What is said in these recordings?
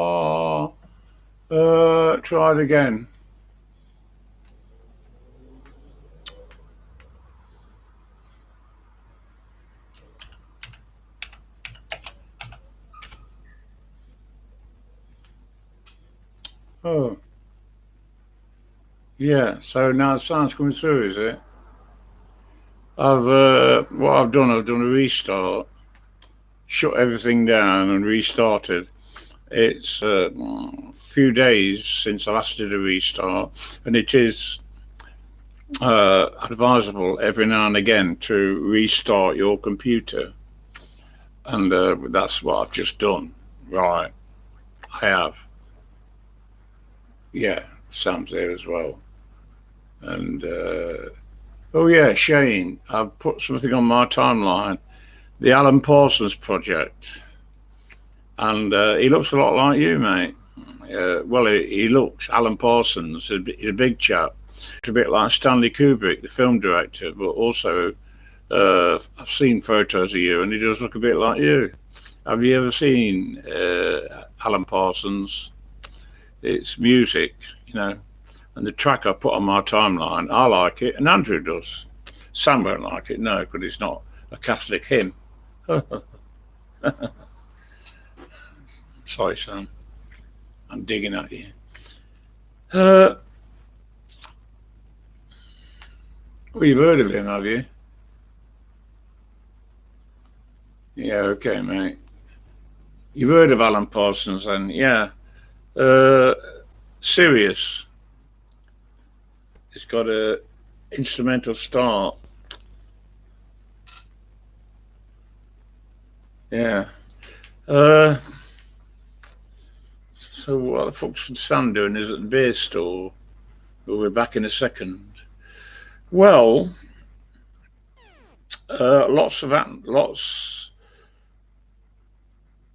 Oh, try it again. Oh, yeah. So now the sound's coming through, is it? I've done a restart, shut everything down, and restarted. It's a few days since I last did a restart, and it is advisable every now and again to restart your computer, and that's what I've just done. Right, I have. Yeah, Sam's there as well, and oh yeah, Shane, I've put something on my timeline, the Alan Parsons project, and he looks a lot like you, mate. Well, he looks Alan Parsons. He's a big chap, a bit like Stanley Kubrick, the film director, but also I've seen photos of you, and he does look a bit like you. Have you ever seen Alan Parsons? It's music, you know, and the track I put on my timeline, I like it, and Andrew does. Sam won't like it, no, because it's not a Catholic hymn. Sorry, Sam. I'm digging at you. Uh, well, you've heard of him, have you? Yeah, okay, mate. You've heard of Alan Parsons, and yeah, uh, Sirius. It's got a instrumental start. Yeah. Uh, so what the fuck's Sam doing? Is at the beer store? We'll be back in a second. Well, lots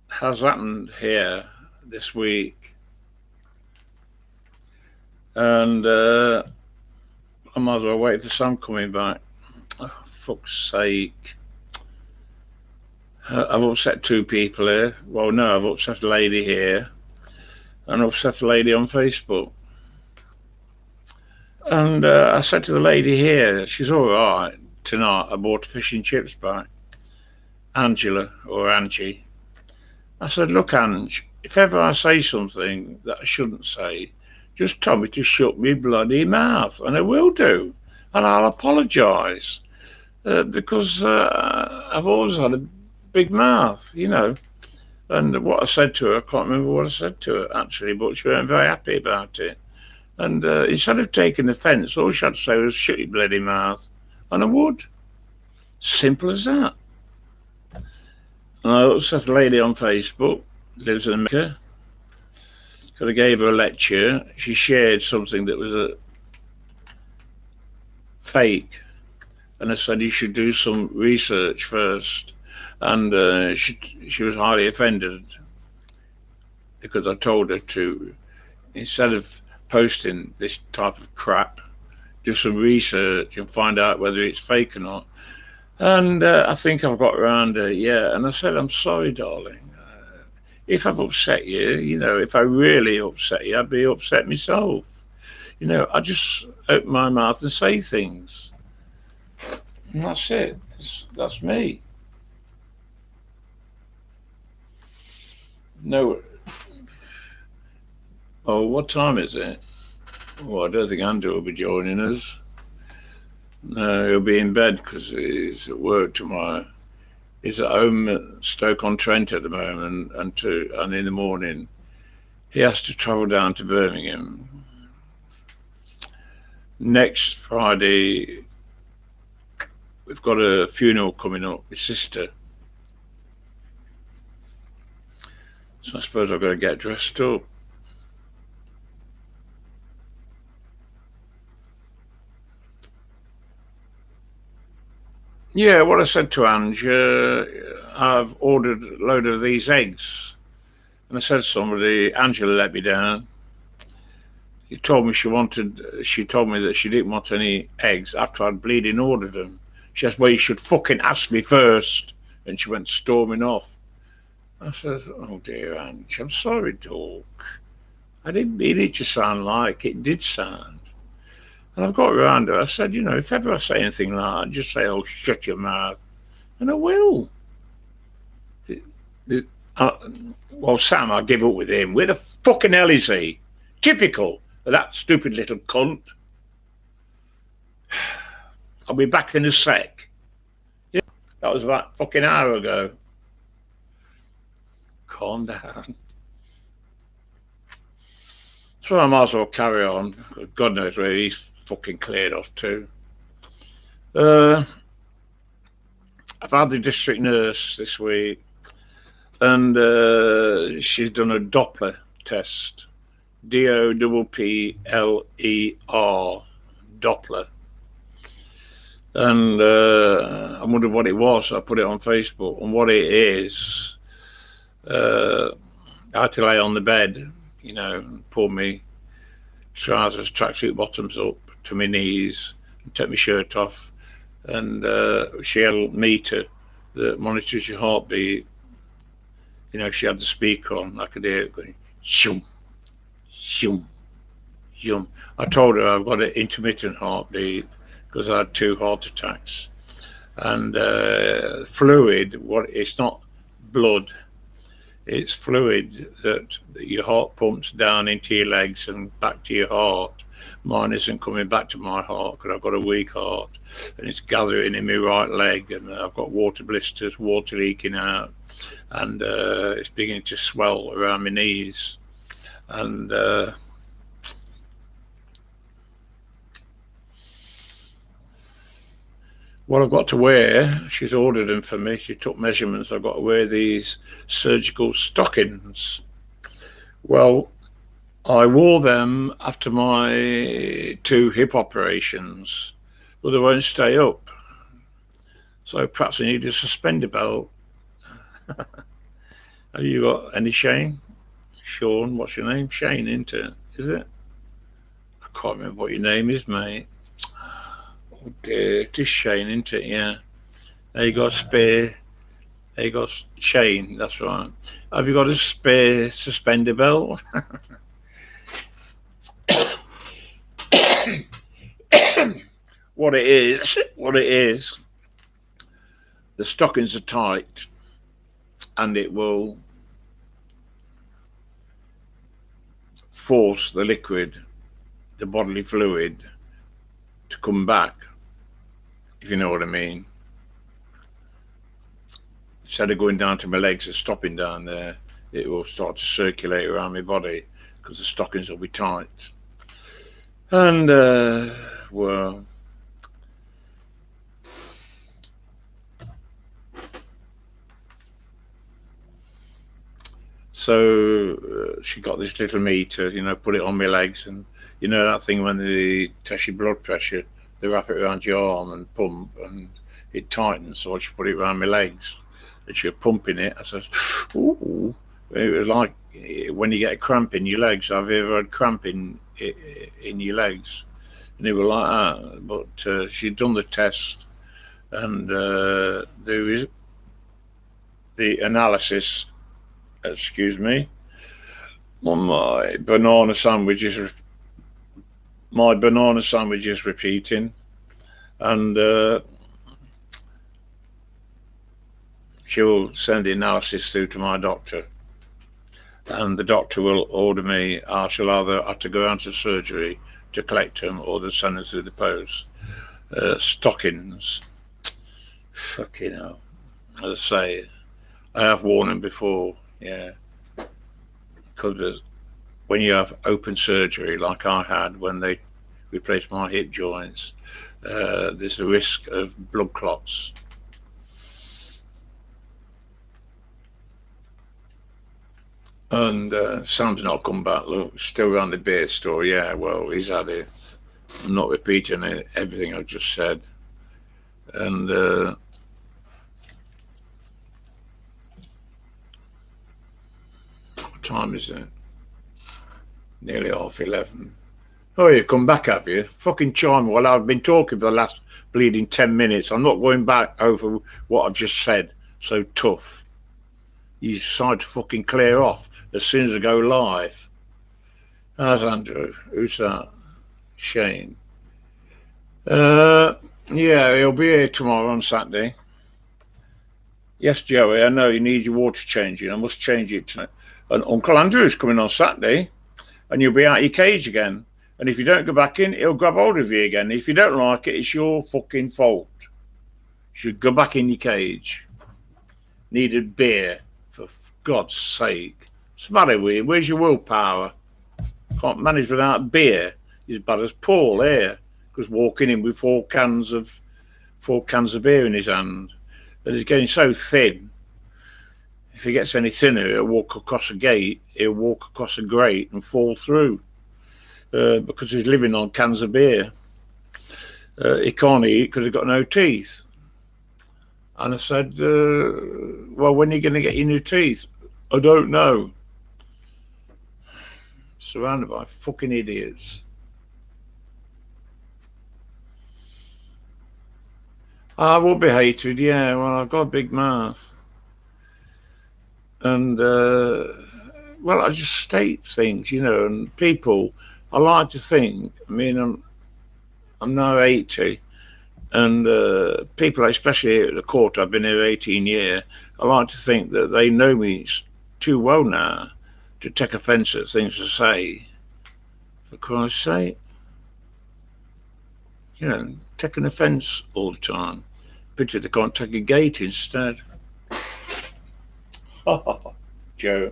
has happened here this week, and I might as well wait for Sam coming back. Oh, fuck's sake. I've upset two people here. Well, no, I've upset a lady here and upset a lady on Facebook. And I said to the lady here, she's all right tonight. I bought fish and chips back. Angela or Angie. I said, look, Ange, if ever I say something that I shouldn't say, just tell me to shut me bloody mouth, and I will do, and I'll apologise because I've always had a big mouth, you know. And what I said to her, I can't remember what I said to her actually, but she wasn't very happy about it. And instead of taking offence, all she had to say was, shut your bloody mouth, and I would. Simple as that. And I upset a lady on Facebook, lives in America, because I gave her a lecture. She shared something that was a fake, and I said you should do some research first. And she was highly offended because I told her to, instead of posting this type of crap, do some research and find out whether it's fake or not. And I think I've got around her, yeah. And I said, I'm sorry, darling. If I've upset you, you know, if I really upset you, I'd be upset myself. You know, I just open my mouth and say things. And that's it. That's me. No. Oh, what time is it? Well, I don't think Andrew will be joining us. No, he'll be in bed because he's at work tomorrow. He's at home at Stoke-on-Trent at the moment, and in the morning he has to travel down to Birmingham. Next Friday, we've got a funeral coming up. My sister. So I suppose I've got to get dressed up. Yeah, what I said to Ange, I've ordered a load of these eggs. And I said to somebody, Angela let me down. She told me she told me that she didn't want any eggs after I'd bleeding ordered them. She said, well, you should fucking ask me first. And she went storming off. I said, oh dear, Ange, I'm sorry, dog. I didn't mean it to sound like it did sound. And I've got around her. I said, if ever I say anything like that, just say, oh, shut your mouth. And I will. The- the- uh, well, Sam, I give up with him. Where the fucking hell is he? Typical of that stupid little cunt. I'll be back in a sec. That was about a fucking hour ago. Calm down. So I might as well carry on. God knows where he's fucking cleared off to. I've had the district nurse this week, and she's done a Doppler test. Doppler. Doppler. And I wondered what it was. I put it on Facebook. And what it is, I had to lay on the bed, pull my trousers, tracksuit bottoms up to my knees, and take my shirt off. And she had a meter that monitors your heartbeat. She had the speaker on. I could hear it going, shum, shum, shum. I told her I've got an intermittent heartbeat because I had 2 heart attacks. And fluid, it's not blood, it's fluid that your heart pumps down into your legs and back to your heart. Mine isn't coming back to my heart because I've got a weak heart, and it's gathering in my right leg, and I've got water blisters, water leaking out, and it's beginning to swell around my knees. And what I've got to wear, she's ordered them for me. She took measurements. I've got to wear these surgical stockings. Well, I wore them after my 2 hip operations, but they won't stay up. So perhaps I need a suspender belt. Have you got any, Shane? Sean, what's your name? Shane, isn't it? Is it? I can't remember what your name is, mate. Oh dear, it is Shane, isn't it? Yeah. There you got a spare. There you go, Shane, that's right. Have you got a spare suspender belt? What it is, the stockings are tight, and it will force the liquid, the bodily fluid, to come back, if you know what I mean. Instead of going down to my legs and stopping down there, it will start to circulate around my body because the stockings will be tight. And, well, so she got this little meter, put it on my legs, and that thing when they test your blood pressure, they wrap it around your arm and pump, and it tightens. So she put it around my legs, and she was pumping it. I said, "Ooh!" It was like when you get a cramp in your legs. Have you ever had cramp in your legs? And it was like that. But she'd done the test, and there is the analysis. Excuse me. My banana sandwich is repeating, and she'll send the analysis through to my doctor, and the doctor will order me. I shall either have to go down to surgery to collect them, or they'll send them through the post. Stockings, fucking hell. As I say, I have worn them before. Yeah, because when you have open surgery like I had when they replaced my hip joints, there's a risk of blood clots. And Sam's not come back. Look, still around the beer store. Yeah, well, he's had it. I'm not repeating everything I've just said. And what time is it? Nearly 11:30. Oh, you come back, have you? Fucking charming. Well, I've been talking for the last bleeding 10 minutes. I'm not going back over what I've just said. So tough. You decide to fucking clear off as soon as I go live. How's Andrew? Who's that? Shane. Yeah, he'll be here tomorrow on Saturday. Yes, Joey, I know you need your water changing. I must change it tonight. And Uncle Andrew's coming on Saturday, and you'll be out of your cage again. And if you don't go back in, he'll grab hold of you again. If you don't like it, it's your fucking fault. You should go back in your cage. Needed beer, for God's sake. What's the matter with you? Where's your willpower? Can't manage without beer. He's as bad as Paul here, because walking in with four cans of beer in his hand. But he's getting so thin. If he gets any thinner, he'll walk across a gate, he'll walk across a grate and fall through. Because he's living on cans of beer. He can't eat because he's got no teeth. And I said, well, when are you going to get your new teeth? I don't know. Surrounded by fucking idiots. I will be hated, yeah. Well, I've got a big mouth. And, well, I just state things, and people, I like to think, I'm now 80, and people, especially here at the court, I've been here 18 years, I like to think that they know me too well now to take offence at things I say. For Christ's sake. Taking offence all the time. Picture they can't take a gate instead. Joe.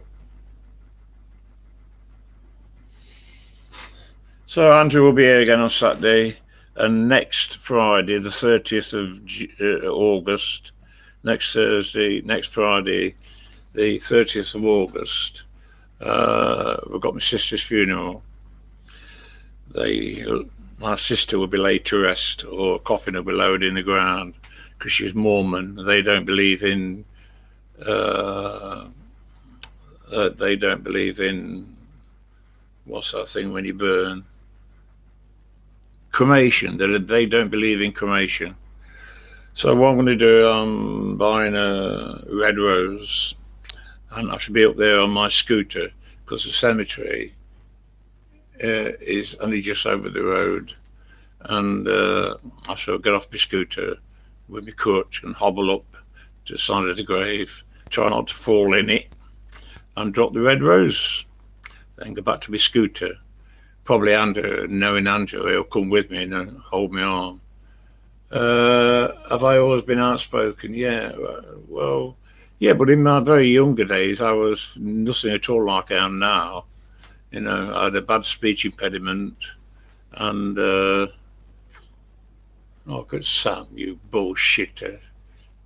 So Andrew will be here again on Saturday, and next Friday, the 30th of August, next Friday, the 30th of August, we've got my sister's funeral. My sister will be laid to rest, or a coffin will be lowered in the ground, because she's Mormon. They don't believe in what's that thing when you burn? Cremation. They don't believe in cremation. So what I'm going to do, I'm buying a red rose, and I should be up there on my scooter, because the cemetery is only just over the road, and I shall get off my scooter with my crutch and hobble up to the side of the grave, try not to fall in it, and drop the red rose, then go back to my scooter. Probably Andrew, knowing Andrew, he'll come with me and hold my arm. Have I always been outspoken? Yeah, well, yeah, but in my very younger days, I was nothing at all like I am now. I had a bad speech impediment, and look at Sam, you bullshitter.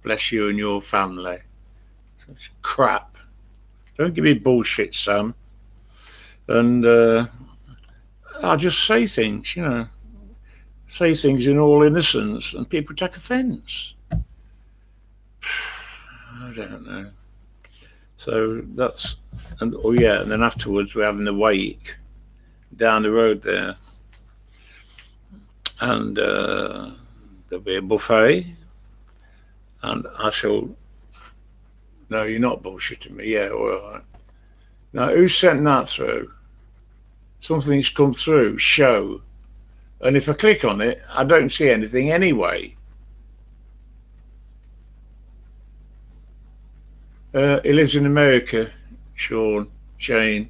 Bless you and your family. Such crap. Don't give me bullshit, Sam. And I just say things, say things in all innocence, and people take offence. I don't know. So that's, and then afterwards we're having a wake down the road there, and there'll be a buffet, and I shall. No, you're not bullshitting me. Yeah, all right. Now, who sent that through? Something's come through. Show, and if I click on it, I don't see anything anyway. He lives in America, Shane.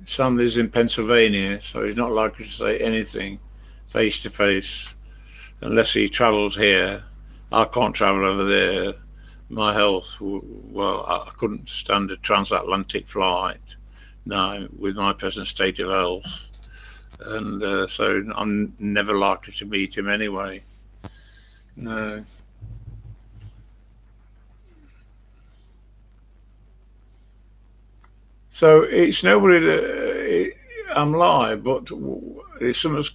Sam lives in Pennsylvania, so he's not likely to say anything face to face unless he travels here. I can't travel over there. My health, well, I couldn't stand a transatlantic flight now with my present state of health. And so I'm never likely to meet him anyway. No. So it's nobody that I'm live, but something's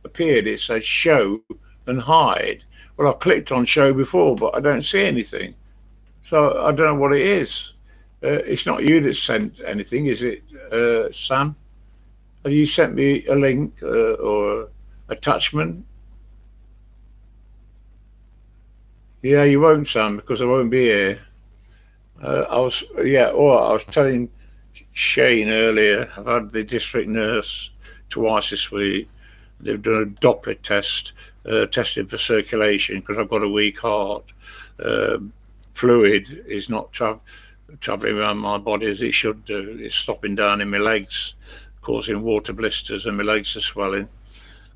appeared. It says show and hide. Well, I clicked on show before, but I don't see anything. So I don't know what it is. It's not you that sent anything, is it, Sam? Have you sent me a link or attachment? Yeah, you won't, Sam, because I won't be here. I was telling Shane earlier, I've had the district nurse twice this week. They've done a Doppler test, testing for circulation because I've got a weak heart. Fluid is not traveling around my body as it should do. It's stopping down in my legs, causing water blisters, and my legs are swelling.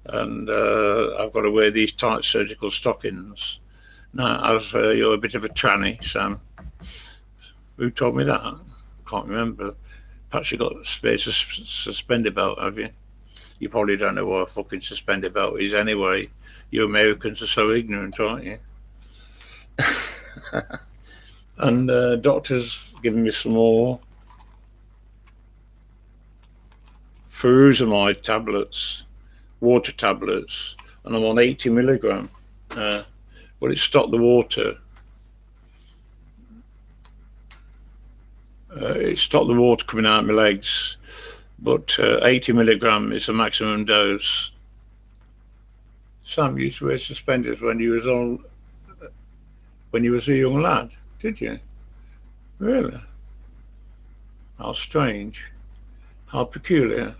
And I've got to wear these tight surgical stockings. Now, as you're a bit of a tranny, Sam. Who told me that? Can't remember. Perhaps you got a spare suspender belt, have you? You probably don't know what a fucking suspender belt is anyway. You Americans are so ignorant, aren't you? And doctors giving me some more furosemide tablets, water tablets, and I'm on 80 milligram. But it stopped the water. It stopped the water coming out of my legs, but 80 milligram is the maximum dose. Sam used to wear suspenders when you was a young lad, did you? Really? How strange. How peculiar.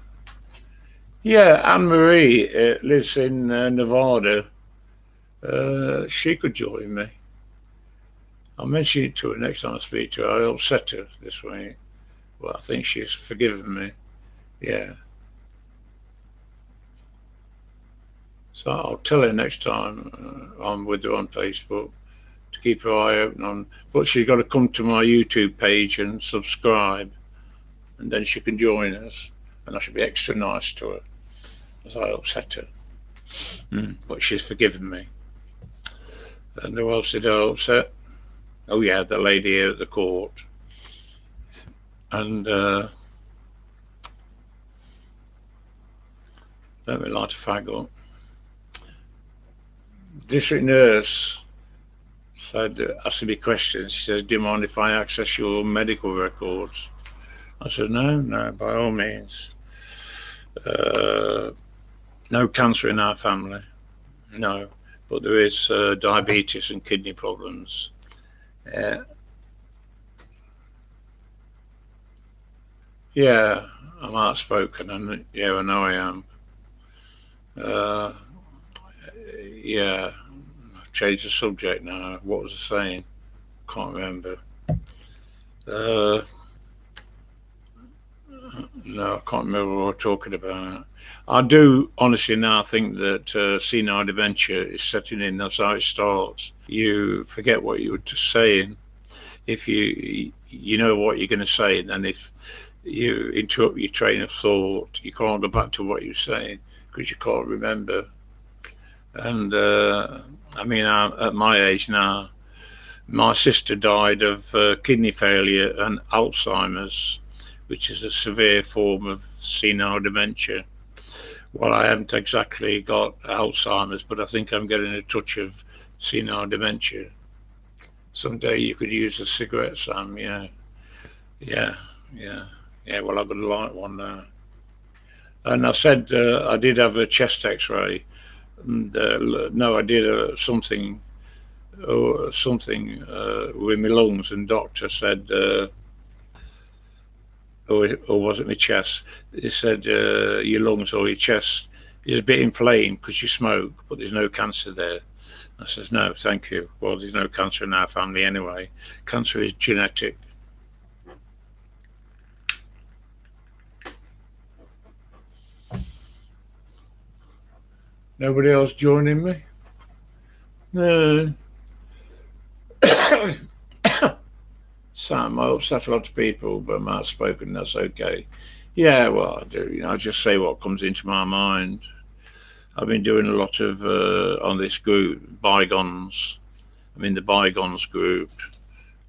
Yeah, Anne-Marie lives in Nevada. She could join me. I'll mention it to her next time I speak to her. I upset her this week. Well, I think she's forgiven me. Yeah. So I'll tell her next time I'm with her on Facebook to keep her eye open on. But she's got to come to my YouTube page and subscribe, and then she can join us. And I should be extra nice to her, as I upset her. But she's forgiven me. And who else did I upset? Oh yeah, the lady here at the court. And let me light a fag up. District nurse said, asking me questions. She says, do you mind if I access your medical records? I said, no, by all means. No cancer in our family. No, but there is diabetes and kidney problems. Yeah, I'm outspoken, and yeah, I know I am. Yeah, I've changed the subject now. What was I saying? Can't remember. No, I can't remember what we're talking about. I do honestly now think that senile dementia is setting in. That's how it starts. You forget what you were just saying. If you know what you're going to say, and then if you interrupt your train of thought, you can't go back to what you're saying because you can't remember. And I mean, at my age now, my sister died of kidney failure and Alzheimer's, which is a severe form of senile dementia. Well, I haven't exactly got Alzheimer's, but I think I'm getting a touch of senile dementia. Someday you could use a cigarette, Sam. Yeah. Well, I've got a light one now. And I said I did have a chest X-ray. No, I did something with my lungs, and doctor said, or was it my chest? He said your lungs or your chest is a bit inflamed because you smoke, but there's no cancer there. I says, no, thank you. Well, there's no cancer in our family anyway. Cancer is genetic. Nobody else joining me? No. Sam, I upset a lot of people, but I'm outspoken, that's okay. Yeah, well, I do. I just say what comes into my mind. I've been doing a lot of, on this group, Bygones. I'm in the Bygones group,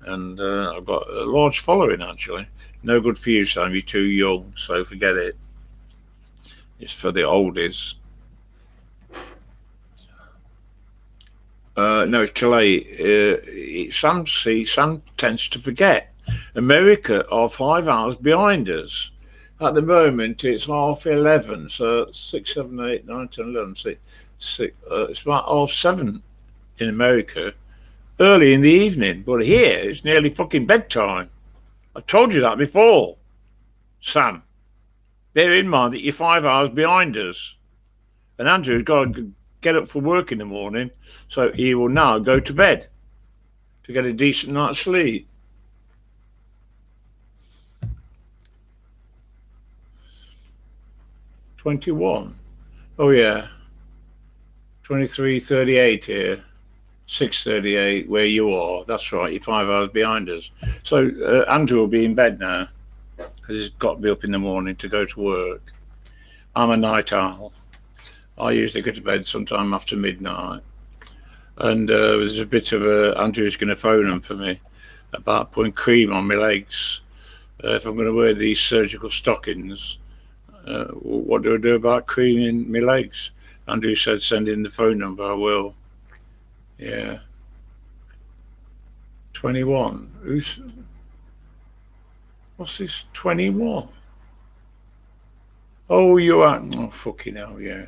and I've got a large following, actually. No good for you, Sam, you're too young, so forget it. It's for the oldies. No, it's too late. Sam tends to forget. America are 5 hours behind us. At the moment, it's 11:30, so 6, 7, 8, 9, 10, 11, it's about 7:30 in America, early in the evening. But here, it's nearly fucking bedtime. I've told you that before, Sam. Bear in mind that you're 5 hours behind us. And Andrew's got to get up for work in the morning, so he will now go to bed to get a decent night's sleep. $21. Oh, yeah. 23:38 here. 6:38 where you are. That's right, you're 5 hours behind us. So Andrew will be in bed now because he's got to be up in the morning to go to work. I'm a night owl. I usually go to bed sometime after midnight. And there's a bit of Andrew's going to phone him for me about putting cream on my legs. If I'm going to wear these surgical stockings, what do I do about creaming my legs? Andrew said send in the phone number. I will. Yeah. 21. What's this? 21? Oh, you are. Oh, fucking hell, yeah.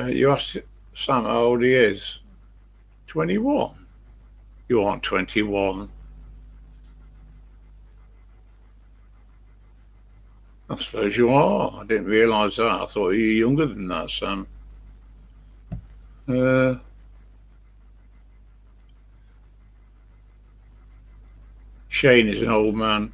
You asked Sam how old he is. 21. You aren't 21. I suppose you are. I didn't realise that. I thought you were younger than that, Sam. Shane is an old man.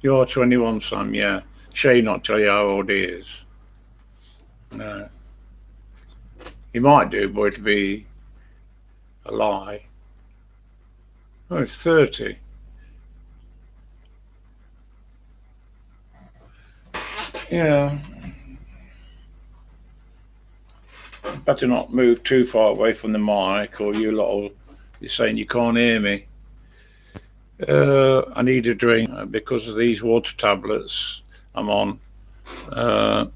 You're 21, Sam, yeah. Shane not tell you how old he is. No. He might do, but it'd be a lie. Oh, it's 30. Yeah. Better not move too far away from the mic, or you're saying you can't hear me. I need a drink because of these water tablets I'm on. I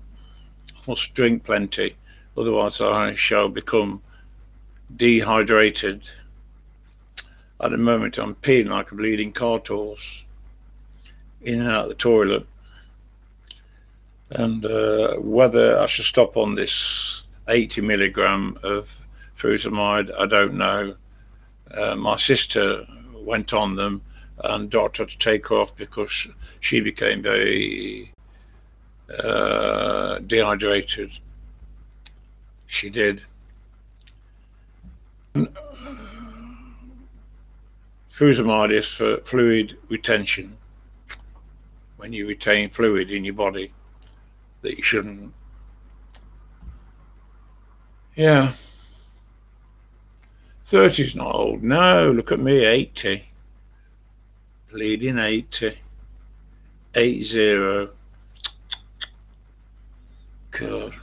must drink plenty, otherwise I shall become dehydrated. At the moment, I'm peeing like a bleeding cart horse, in and out of the toilet. And whether I should stop on this 80 milligram of furosemide, I don't know. My sister went on them, and doctor had to take her off because she became very dehydrated. She did. Furosemide is for fluid retention. When you retain fluid in your body that you shouldn't. Yeah. 30's not old. No, look at me, 80. Bleeding 80. 80. God.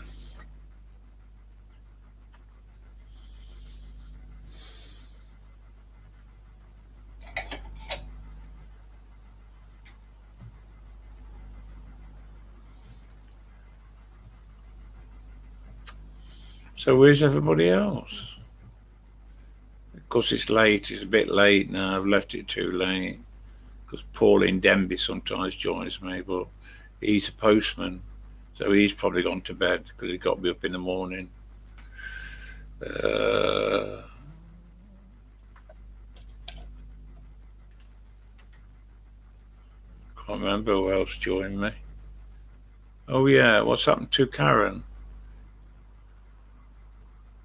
So where's everybody else? Of course, it's late. It's a bit late now. I've left it too late because Pauline Denby sometimes joins me, but he's a postman, so he's probably gone to bed because he's got to be up in the morning. Can't remember who else joined me. Oh yeah, what's happened to Karen?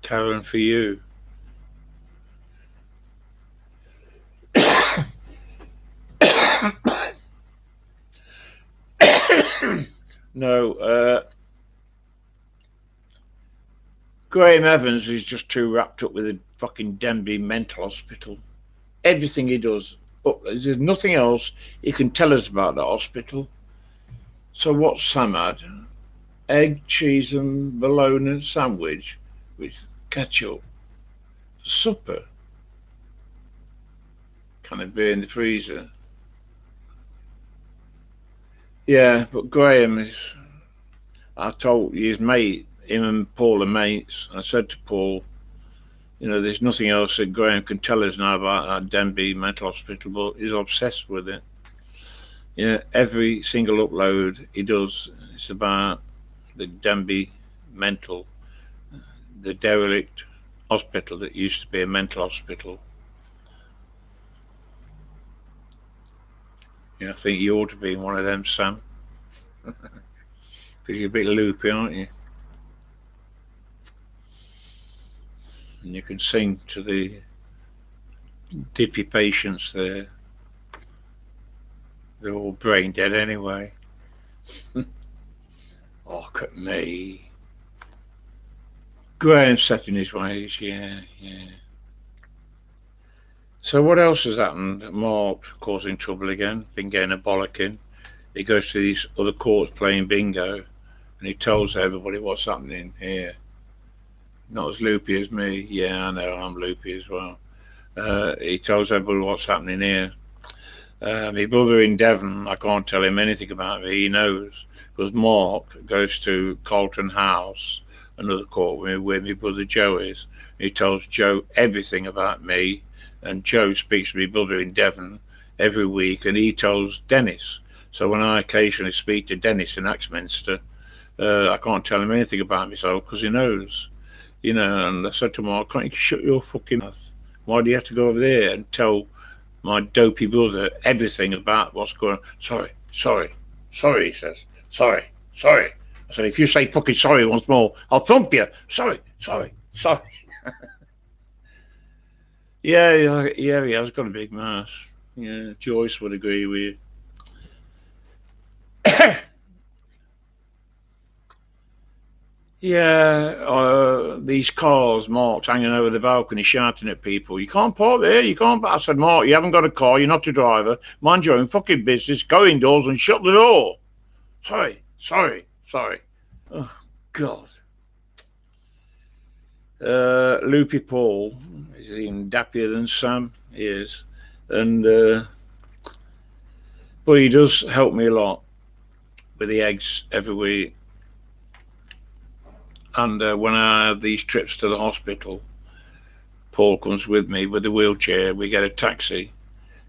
Karen for you. No, Graham Evans is just too wrapped up with the fucking Denby mental hospital. Everything he does, there's nothing else he can tell us about the hospital. So what's Sam had? Egg, cheese and bologna sandwich with ketchup for supper. Can it be in the freezer? Yeah, but Graham is. I told his mate, him and Paul are mates. I said to Paul, there's nothing else that Graham can tell us now about that Denby mental hospital, but he's obsessed with it. Every single upload he does, it's about the Denby the derelict hospital that used to be a mental hospital. Yeah, I think you ought to be in one of them, Sam. Because you're a bit loopy, aren't you? And you can sing to the dippy patients there. They're all brain dead anyway. Look at me. Graham set in his ways, yeah. So what else has happened? Mark causing trouble again, been getting a bollocking. He goes to these other courts playing bingo, and he tells everybody what's happening here. Not as loopy as me. Yeah, I know, I'm loopy as well. He tells everybody what's happening here. My brother in Devon, I can't tell him anything about it. He knows, because Mark goes to Carlton House, another court where my brother Joe is. He tells Joe everything about me, and Joe speaks to my brother in Devon every week, and he tells Dennis. So when I occasionally speak to Dennis in Axminster, I can't tell him anything about myself because he knows. And I said to Mark, can't you shut your fucking mouth? Why do you have to go over there and tell my dopey brother everything about what's going on? Sorry, he says. Sorry. I said, if you say fucking sorry once more, I'll thump you. Sorry. Yeah, he has got a big mouth. Yeah, Joyce would agree with you. Yeah, these cars marked hanging over the balcony shouting at people, you can't park there, you can't park. I said, Mark, you haven't got a car, you're not a driver, mind your own fucking business, go indoors and shut the door. Sorry. Oh, God. Loopy Paul is even dappier than Sam is. And but he does help me a lot with the eggs every week. And when I have these trips to the hospital, Paul comes with me with the wheelchair. We get a taxi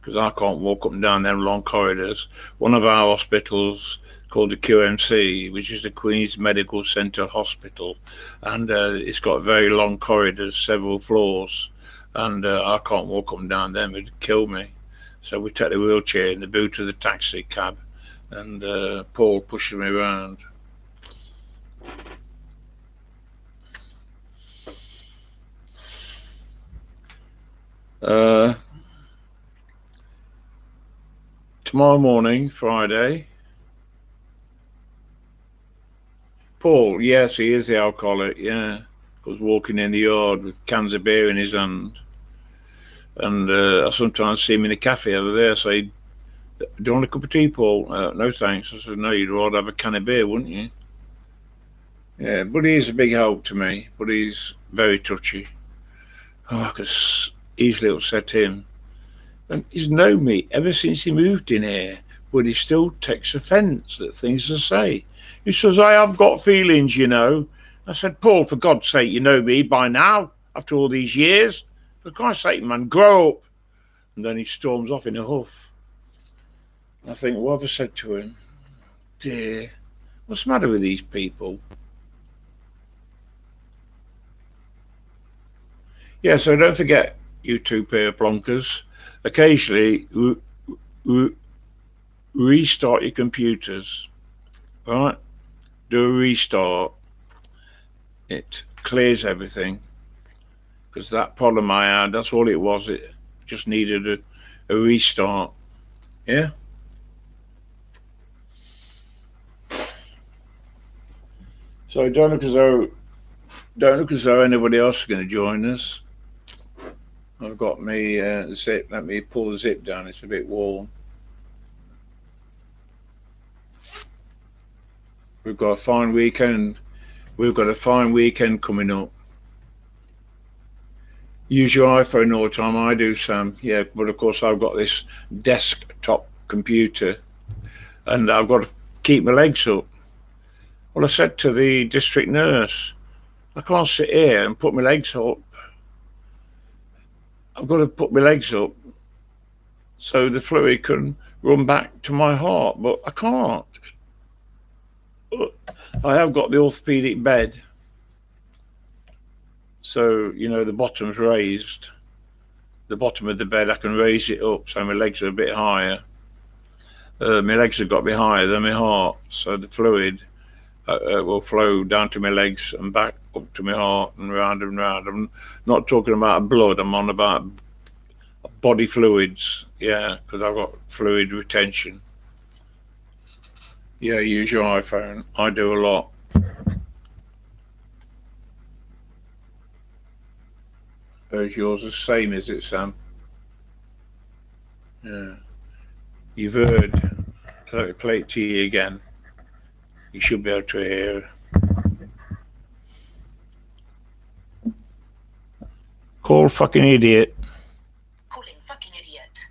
because I can't walk up and down them long corridors. One of our hospitals called the QMC, which is the Queen's Medical Centre Hospital, and it's got very long corridors, several floors, and I can't walk up and down them. It'd kill me. So we take the wheelchair in the boot of the taxi cab, and Paul pushes me around. Tomorrow morning, Friday. Paul, yes, he is the alcoholic, yeah. Was walking in the yard with cans of beer in his hand. And I sometimes see him in a cafe over there, say, do you want a cup of tea, Paul? No, thanks. I said, no, you'd rather have a can of beer, wouldn't you? Yeah, but he is a big help to me, but he's very touchy. I could easily upset him. And he's known me ever since he moved in here, but he still takes offence at things I say. He says, I have got feelings, you know. I said, Paul, for God's sake, you know me by now, after all these years. For Christ's sake, man, grow up. And then he storms off in a huff. I think, what have I said to him? Dear, what's the matter with these people? Yeah, so don't forget, you two pair of plonkers, occasionally restart your computers, right? Do a restart. It clears everything. Because that problem I had, that's all it was. It just needed a restart. Yeah? So don't look as though anybody else is going to join us. I've got me zip. Let me pull the zip down. It's a bit warm. We've got a fine weekend. We've got a fine weekend coming up. Use your iPhone all the time. I do, Sam. Yeah, but of course I've got this desktop computer, and I've got to keep my legs up. Well, I said to the district nurse, I can't sit here and put my legs up. I've got to put my legs up so the fluid can run back to my heart, but I can't. I have got the orthopedic bed, So, the bottom's raised. The bottom of the bed, I can raise it up so my legs are a bit higher. My legs have got to be higher than my heart, so the fluid will flow down to my legs and back up to my heart and round and round. I'm not talking about blood, I'm on about body fluids, because I've got fluid retention. Yeah, use your iPhone. I do a lot. Is yours the same, is it, Sam? Yeah. You've heard. Let me play it to you again. You should be able to hear. Call fucking idiot. Calling fucking idiot.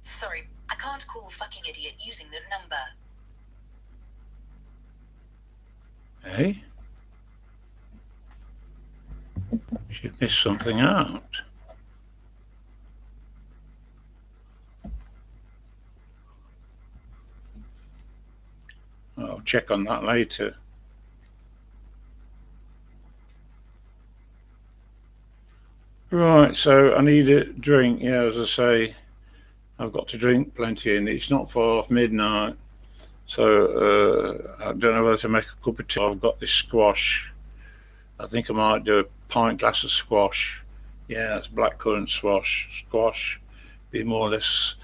Sorry, I can't call fucking idiot using the number. Hey? She'd missed something out. I'll check on that later. Right, so I need a drink. Yeah, as I say, I've got to drink plenty, and it's not far off midnight. So I don't know whether to make a cup of tea. I've got this squash. I think I might do a pint glass of squash. Yeah, it's blackcurrant squash. Be more or less,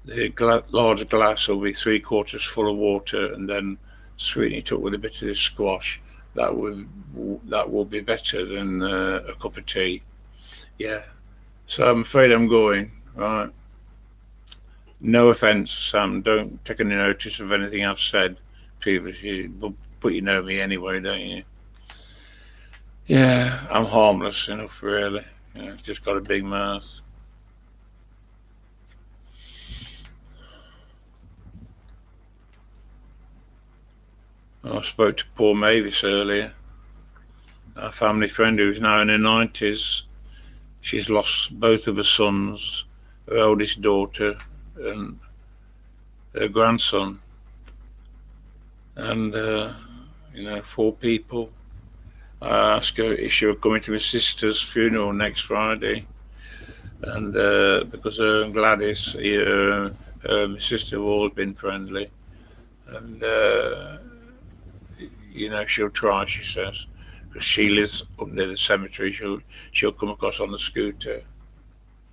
the large glass will be 3/4 full of water, and then sweeten it up with a bit of this squash. That will be better than a cup of tea. Yeah. So I'm afraid I'm going. Right. No offence, Sam. Don't take any notice of anything I've said previously, but you know me anyway, don't you? Yeah, I'm harmless enough, really. Just got a big mouth. I spoke to poor Mavis earlier, our family friend who's now in her 90s. She's lost both of her sons, her eldest daughter, and her grandson. And, 4 people. I asked her if she were coming to my sister's funeral next Friday. And because her and Gladys, my sister, have always been friendly. And, she'll try, she says. Because she lives up near the cemetery, she'll come across on the scooter.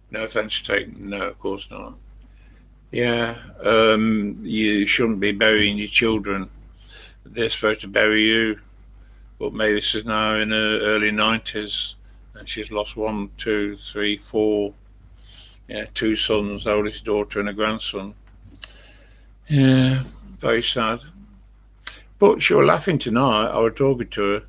No offence taken, no, of course not. Yeah, you shouldn't be burying your children. They're supposed to bury you. But Mavis is now in her early 90s, and she's lost 1, 2, 3, 4. 2 sons, oldest daughter and a grandson. Yeah, very sad. But she was laughing tonight. I was talking to her,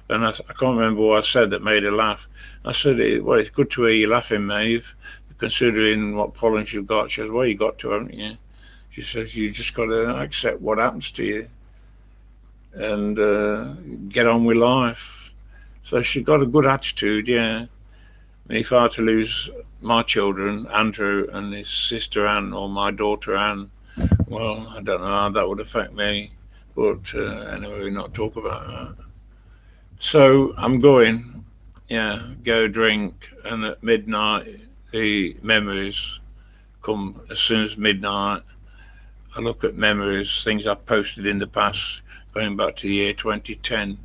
and I can't remember what I said that made her laugh. I said, well, it's good to hear you laughing, Maeve, considering what problems you've got. She says, well, you got to, haven't you? She says, you just got to accept what happens to you and get on with life. So she got a good attitude, yeah. And if I were to lose my children, Andrew and his sister Anne, or my daughter Anne, well, I don't know how that would affect me. But anyway, we'll not talk about that. So I'm going, go drink, and at midnight, the memories come. As soon as midnight, I look at memories, things I've posted in the past, going back to the year 2010.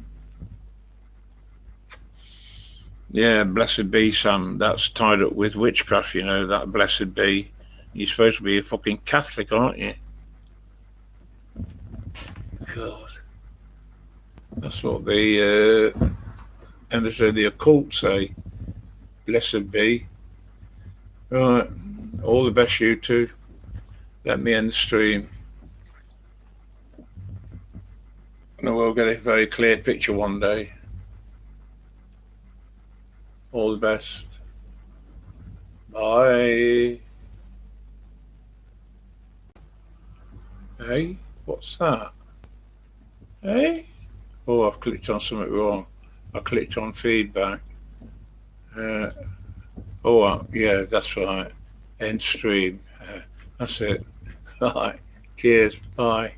Yeah, blessed be, Sam. That's tied up with witchcraft, that blessed be. You're supposed to be a fucking Catholic, aren't you? God. That's what the embassy of the occult say. Blessed be. Right. All the best, you two. Let me end the stream. And we'll get a very clear picture one day. All the best. Bye. Hey, what's that? Hey? Oh, I've clicked on something wrong. I clicked on feedback. Yeah, that's right. End stream. That's it. Right. Cheers. Bye.